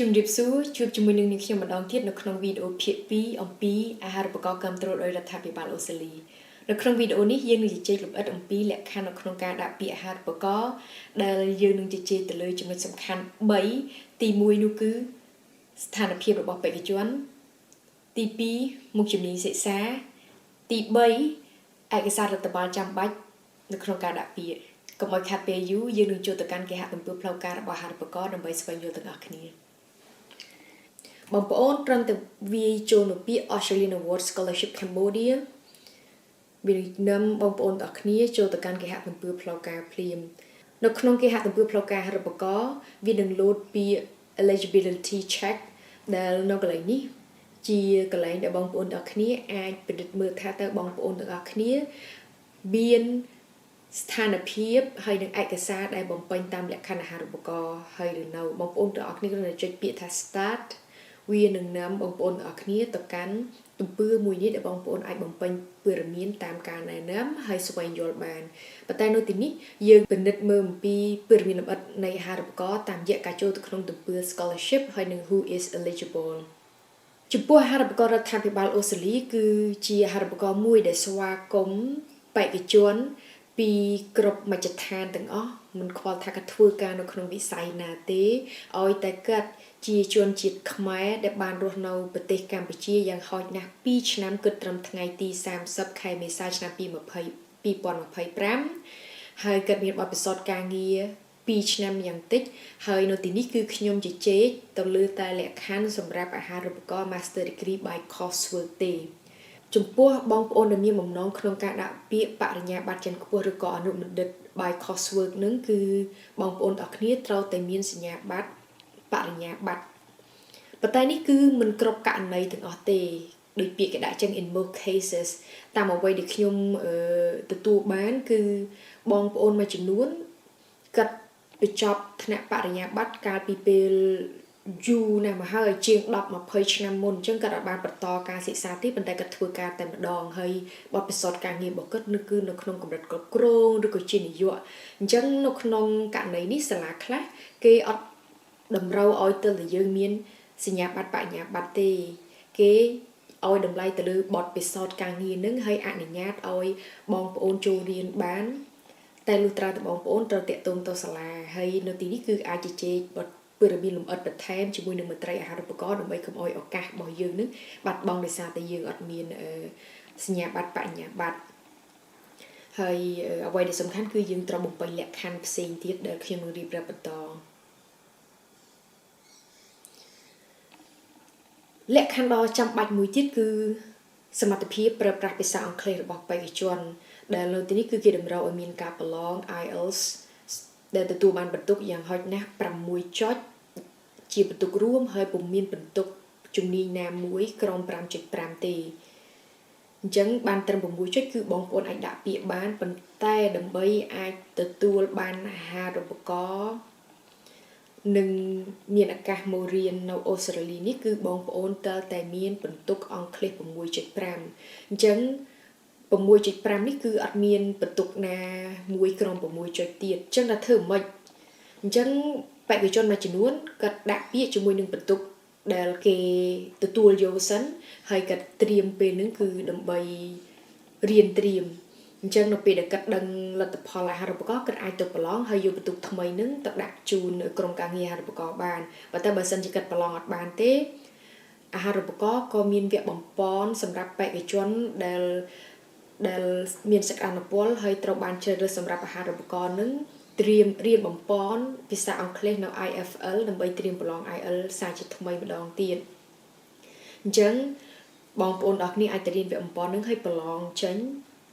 ជំរាបសួរជួបជាមួយនឹងនាងខ្ញុំម្ដងទៀតនៅក្នុងវីដេអូភាគ2អំពីអាហារូបករណ៍គាំទ្រដោយរដ្ឋាភិបាលអូស្ត្រាលីនៅក្នុងវីដេអូនេះយើងនឹងជជែកលម្អិតអំពីលក្ខខណ្ឌនៅក្នុងការដាក់ពាក្យអាហារូបករណ៍ដែលយើងនឹងជជែកទៅលើចំណុចសំខាន់3ទី1នោះគឺស្ថានភាពរបស់បេក្ខជនទី2មុខជំនាញសិក្សាទី3ឯកសាររដ្ឋបាលចាំបាច់នៅក្នុងការដាក់ពាក្យកុំឲ្យខាត់ពេលយូរយើងនឹងចូលទៅកាន់គេហទំព័រផ្លូវការរបស់អាហារូបករណ៍ដើម្បីស្វែងយល់ទាំងអស់គ្នាបងប្អូនត្រឹមតែវាយចូលនៅពាក្យ Australian Award Scholarship Cambodia វានឹងបងប្អូនទាំងអស់គ្នាចូលទៅកាន់គេហទំព័រផ្លូវការភ្លាមនៅក្នុងគេហទំព័រផ្លូវការអាហារូបករណ៍វានឹង load ពាក្យ eligibility check ដែលនៅកន្លែងនេះជាកន្លែងដែលបងប្អូនទាំងអស់គ្នាអាចពិនិត្យមើលថាតើបងប្អូនទាំងអស់គ្នាមានស្ថានភាពហើយនឹងឯកសារដែលបំពេញតាមលក្ខខណ្ឌអាហារូបករណ៍ហើយឬនៅបងប្អូនទាំងអស់គ្នាគ្រាន់តែចុចពាក្យថា start វានឹងនាំបងប្អូនទាំងអស់គ្នាទៅកាន់ទំព័រមួយនេះដែលបងប្អូនអាចបំពេញព័ត៌មានតាមការណែនាំហើយស្វែងយល់បានប៉ុន្តែនៅទីនេះយើងពិនិត្យមើលអំពីព័ត៌មានលម្អិតនៃអាហារូបករណ៍តាមរយៈការចូលទៅក្នុងទំព័រ scholarship ហើយនឹង who is eligible ចំពោះអាហារូបករណ៍រដ្ឋាភិបាលអូស្ត្រាលីគឺជាអាហារូបករណ៍មួយដែលស្វាគមន៍បេក្ខជនពីគ្រប់មជ្ឈដ្ឋានទាំងអស់មិនខ្វល់ថាគាត់ធ្វើការនៅក្នុងវិស័យណាទេឲ្យតែគាត់ជាជនជាតិខ្មែរដែលបានរស់នៅប្រទេសកម្ពុជាយ៉ាងហោចណាស់2ឆ្នាំគិតត្រឹមថ្ងៃទី30ខែមេសាឆ្នាំ2025ហើយគាត់មានបទពិសោធន៍ការងារ2ឆ្នាំយ៉ាងតិចហើយនៅទីនេះគឺខ្ញុំជជែកទៅលើតែលក្ខខណ្ឌសម្រាប់អាហារូបករណ៍ Master Degree by Coursework ទេចំពោះបងប្អូនដែលមានបំណងក្នុងការដាក់ពាក្យបរិញ្ញាបត្រជាន់ខ្ពស់ឬក៏អនុបណ្ឌិត by Coursework នឹងគឺបងប្អូនទាំងអស់គ្នាត្រូវតែមានសញ្ញាបត្របរិញ្ញាបត្រប៉ុន្តែនេះគឺមិនគ្រប់ករណីទាំងអស់ទេដោយពាក្យគេដាក់ចឹង in most cases តាមអ្វីដែលខ្ញុំទទួលបានគឺបងប្អូនមួយចំនួនគាត់បញ្ចប់ថ្នាក់បរិញ្ញាបត្រកាលពីពេលយូរណាស់មកហើយជាង10-20ឆ្នាំមុនអញ្ចឹងគាត់អាចបានបន្តការសិក្សាទេប៉ុន្តែគាត់ធ្វើការតែម្ដងហើយបទពិសោធន៍ការងាររបស់គាត់គឺនៅក្នុងកម្រិតគ្រប់គ្រងឬក៏ជានាយកអញ្ចឹងនៅក្នុងករណីនេះសាលាខ្លះគេអត់តម្រូវឲ្យទៅតែយើងមានសញ្ញាបត្របរិញ្ញាបត្រទេគេឲ្យតម្លៃទៅលើបទពិសោធន៍ការងារនឹងហើយអនុញ្ញាតឲ្យបងប្អូនចូលរៀនបានតែលុះត្រាតែបងប្អូនត្រូវតាក់ទងទៅសាលាហើយនៅទីនេះគឺអាចជជែកព័ត៌មានលម្អិតបន្ថែមជាមួយនឹងមន្ត្រីអាហារូបករណ៍ដើម្បីកុំឲ្យឱកាសរបស់យើងនឹងបាត់បង់ដោយសារតែយើងអត់មានសញ្ញាបត្របរិញ្ញាបត្រហើយអ្វីដែលសំខាន់គឺយើងត្រូវបំពេញលក្ខខណ្ឌផ្សេងទៀតដែលខ្ញុំនឹងរៀបរាប់បន្តលក្ខខណ្ឌដ៏ចាំបាច់មួយទៀតគឺសមត្ថភាពប្រើប្រាស់ភាសាអង់គ្លេសរបស់បេក្ខជនដែលនៅទីនេះគឺគេតម្រូវឲ្យមានការប្រឡង IELTS ដែលទទួលបានបន្ទុកយ៉ាងហោចណាស់6ចុចជាបន្ទុករួមហើយពុំមានបន្ទុកជំនាញណាមួយក្រោម 5.5 ទេអញ្ចឹងបានត្រឹម6ចុចគឺបងប្អូនអាចដាក់ពាក្យបានប៉ុន្តែដើម្បីអាចទទួលបានអាហារូបករណ៍នឹងមានឱកាសមករៀននៅអូស្ត្រាលីនេះគឺបងប្អូនត្រូវតែមានបន្ទុកអង់គ្លេស 6.5 អញ្ចឹង 6.5 នេះគឺអត់មានបន្ទុកណាមួយក្រោម6ចុចទៀតអញ្ចឹងថាធ្វើមិនអញ្ចឹងបេក្ខជនមួយចំនួនគាត់ដាក់ពាក្យជាមួយនឹងបន្ទុកដែលគេទទួលយកសិនហើយគាត់ត្រៀមពេលហ្នឹងគឺដើម្បីរៀនត្រៀមអញ្ចឹងនៅពេលដែលគាត់ដឹងលទ្ធផលអាហារូបករណ៍គាត់អាចទៅប្រឡងហើយយកបន្ទុកថ្មីហ្នឹងទៅដាក់ជូនក្រុមការងារអាហារូបករណ៍បានប៉ុន្តែបើសិនជាគាត់ប្រឡងអត់បានទេអាហារូបករណ៍ក៏មានវគ្គបំពន់សម្រាប់បេក្ខជនដែលមានសក្តានុពលហើយត្រូវបានជ្រើសរើសសម្រាប់អាហារូបករណ៍នឹងត្រៀមរៀនបំពន់ភាសាអង់គ្លេសនៅ IFL ដើម្បីត្រៀមប្រឡង IELTS សាជាថ្មីម្ដងទៀតអញ្ចឹងបងប្អូនទាំងគ្នាអាចទៅរៀនវគ្គបំពន់នឹងហើយប្រឡងចេញ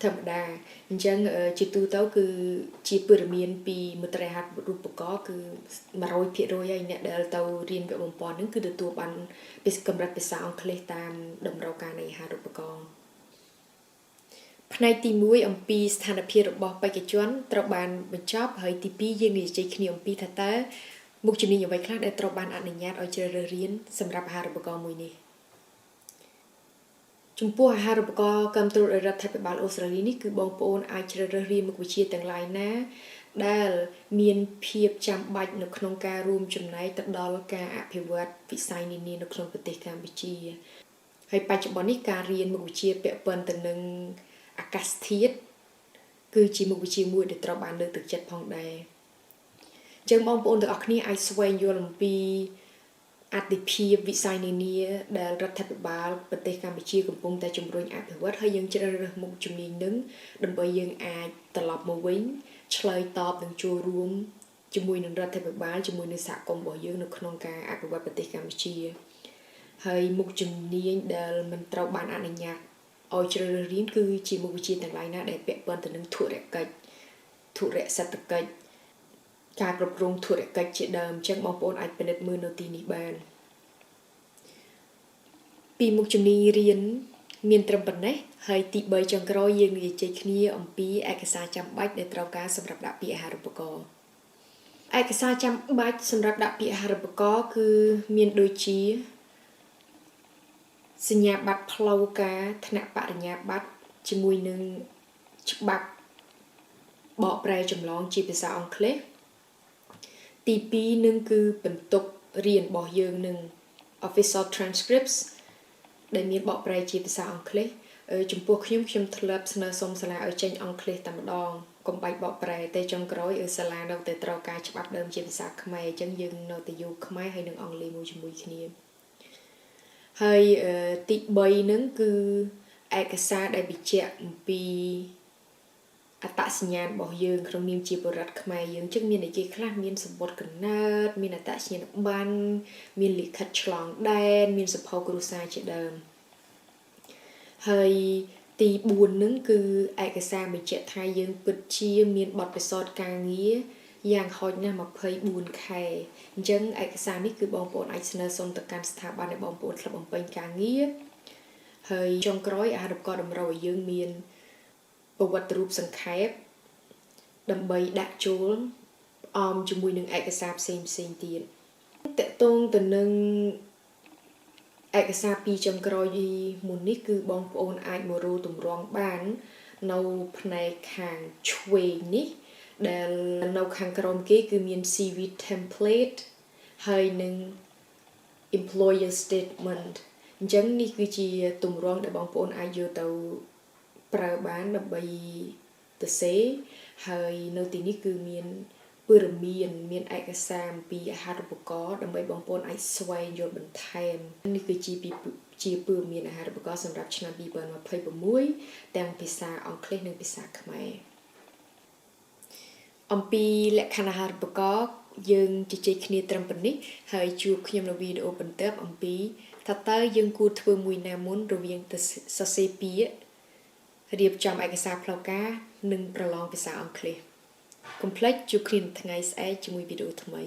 ធម្មតាអញ្ចឹងជាទូទៅគឺជាព័ត៌មានពីមន្ត្រីអាហារូបករណ៍គឺ 100% ហើយអ្នកដែលទៅរៀនវគ្គបំពន់នឹងគឺទទួលបានកម្រិតភាសាអង់គ្លេសតាមតម្រូវការនៃអាហារូបករណ៍ផ្នែកទី1អំពីស្ថានភាពរបស់បេក្ខជនត្រូវបានបញ្ចប់ហើយទី2យើងនិយាយគ្នាអំពីថាតើមុខជំនាញអ្វីខ្លះដែលត្រូវបានអនុញ្ញាតឲ្យជ្រើសរើសរៀនសម្រាប់អាហារូបករណ៍មួយនេះ ចំពោះអាហារូបករណ៍គាំទ្រដោយរដ្ឋាភិបាលអូស្ត្រាលីនេះគឺបងប្អូនអាចជ្រើសរើសរៀនមុខវិជ្ជាទាំងឡាយណាដែលមានភាពចាំបាច់នៅក្នុងការរួមចំណែកទៅដល់ការអភិវឌ្ឍវិស័យនានានៅក្នុងប្រទេសកម្ពុជាហើយបច្ចុប្បន្ននេះការរៀនមុខវិជ្ជាពាក់ព័ន្ធទៅនឹងអាកាសធាតុគឺជាមុខវិជ្ជាមួយដែលត្រូវបានលើកទឹកចិត្តផងដែរអញ្ចឹងបងប្អូនទាំងអស់គ្នាអាចស្វែងយល់អំពីអតិភិបវិស័យនានាដែលរដ្ឋាភិបាលប្រទេសកម្ពុជាកំពុងតែជំរុញអភិវឌ្ឍហើយយើងជ្រើសរើសមុខជំនាញនឹងដើម្បីយើងអាចត្រឡប់មកវិញឆ្លើយតបនិងចូលរួមជាមួយនឹងរដ្ឋាភិបាលជាមួយនឹងសហគមន៍របស់យើងនៅក្នុងការអភិវឌ្ឍប្រទេសកម្ពុជាហើយមុខជំនាញដែលមិនត្រូវបានអនុញ្ញាតឲ្យជ្រើសរើសរៀនគឺជាមុខវិជ្ជាទាំងឡាយណាដែលពាក់ព័ន្ធទៅនឹងធុរកិច្ចធុរសេដ្ឋកិច្ចការគ្រប់គ្រងធុរកិច្ចជាដើមអញ្ចឹងបងប្អូនអាចពិនិត្យមើលនៅទីនេះបានពីមុខជំនាញរៀនមានត្រឹមប៉ុណ្ណេះហើយទី3ចុងក្រោយយើងនឹងជជែកគ្នាអំពីឯកសារចាំបាច់ដែលត្រូវការសម្រាប់ដាក់ពាក្យអាហារូបករណ៍ឯកសារចាំបាច់សម្រាប់ដាក់ពាក្យអាហារូបករណ៍គឺមានដូចជាសញ្ញាបត្រផ្លូវការថ្នាក់បរិញ្ញាបត្រជាមួយនឹងច្បាប់បកប្រែចម្លងជាភាសាអង់គ្លេសទី2នឹងគឺបន្ទុករៀនរបស់យើងនឹង official transcripts ដែលមានបកប្រែជាភាសាអង់គ្លេសចំពោះខ្ញុំធ្លាប់ស្នើសុំសាលាឲ្យចេញអង់គ្លេសតែម្ដងកុំបាច់បកប្រែតែចុងក្រោយសាលានៅតែត្រូវការច្បាប់ដើមជាភាសាខ្មែរអញ្ចឹងយើងនៅតែយកខ្មែរហើយនឹងអង់គ្លេសមួយជាមួយគ្នាហើយទី3នឹងគឺឯកសារដែលបញ្ជាក់អំពីអត្តសញ្ញាណរបស់យើងក្នុងនាមជាបរិវត្តខ្មែរយើងចឹងមានអីគេខ្លះមានសម្បត្តិកណើតមានអត្តសញ្ញាណប័ណ្ណមានលិខិតឆ្លងដែនមានសភៅគ្រួសារជាដើមហើយទី4នឹងគឺឯកសារបញ្ជាក់ថាយើងពិតជាមានបទពិសោធន៍ការងារយ៉ាងហោចណាស់24ខែអញ្ចឹងឯកសារនេះគឺបងប្អូនអាចស្នើសុំទៅកាន់ស្ថាប័នដែលបងប្អូនធ្លាប់បំពេញការងារហើយចុងក្រោយអាហារូបករណ៍តម្រូវឲ្យយើងមានប្រវត្តិរូបសង្ខេបដើម្បីដាក់ចូលជាមួយនឹងឯកសារផ្សេងទៀតតកតងទៅនឹងឯកសារ2ចុងក្រោយមុននេះគឺបងប្អូនអាចមករកទម្រាំបាននៅផ្នែកខាងឆ្វេងនេះដែលនៅខាងក្រោមគេគឺមាន CV template ហើយនឹង employer statement អញ្ចឹងនេះគឺជាទម្រាំដែលបងប្អូនអាចយកទៅប្រើបានដើម្បីទៅសេហើយនៅទីនេះគឺមានព័ត៌មានឯកសារអំពីអាហារូបករណ៍ដើម្បីបងប្អូនអាចស្វែងយល់បន្ថែមនេះគឺជាព័ត៌មានអាហារូបករណ៍សម្រាប់ឆ្នាំ2026ទាំងភាសាអង់គ្លេសនិងភាសាខ្មែរអំពីលក្ខខណ្ឌអាហារូបករណ៍យើងជជែកគ្នាត្រឹមប៉ុណ្នេះហើយជួបខ្ញុំនៅវីដេអូបន្ទាប់អំពីថាតើយើងគួរធ្វើមួយណាមុនរវាងទៅសរសេរពាក្យរៀបចំឯកសារផ្លូវការនិងប្រឡងភាសាអង់គ្លេសកុំភ្លេចជួបគ្នាថ្ងៃស្អែកជាមួយវីដេអូថ្មី